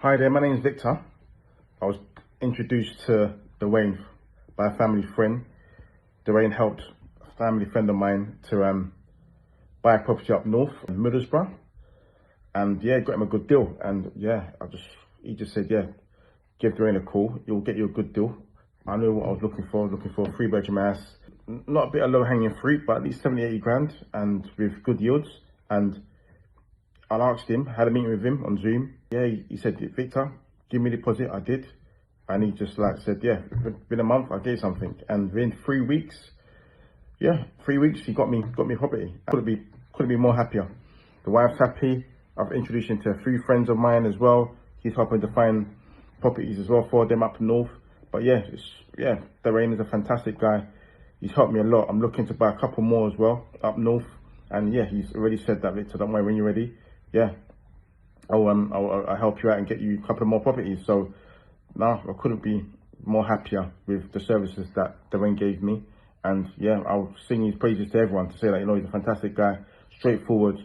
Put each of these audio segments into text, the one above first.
Hi there, my name is Victor. I was introduced to Dwayne by a family friend. Dwayne helped a family friend of mine to buy a property up north in Middlesbrough, and yeah, got him a good deal. And yeah, he just said, yeah, give Dwayne a call. He'll get you a good deal. I knew what I was looking for. Looking for a 3-bedroom house, not a bit of low hanging fruit, but at least 70, 80 grand, and with good yields. And I asked him, had a meeting with him on Zoom. Yeah, he said, Victor, give me a deposit. I did. And he just said, yeah, within a month, I gave something. And within 3 weeks, yeah, 3 weeks, he got me property. Couldn't be more happier. The wife's happy. I've introduced him to a few friends of mine as well. He's helping to find properties as well for them up north. But yeah, Dwayne is a fantastic guy. He's helped me a lot. I'm looking to buy a couple more as well up north. And yeah, he's already said that, Victor, don't worry, when you're ready, yeah, I'll help you out and get you a couple more properties. So no, I couldn't be more happier with the services that Dwayne gave me. And yeah, I'll sing his praises to everyone to say that, he's a fantastic guy, straightforward,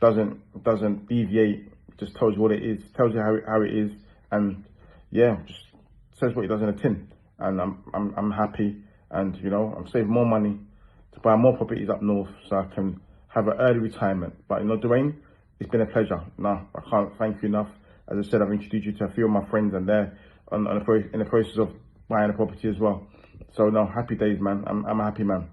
doesn't deviate, just tells you what it is, tells you how it is, and yeah, just says what he does in a tin. And I'm happy, and I'm saving more money to buy more properties up north so I can have an early retirement. But Dwayne, it's been a pleasure. No, I can't thank you enough. As I said, I've introduced you to a few of my friends, and they're in the process of buying a property as well. So no, happy days, man. I'm a happy man.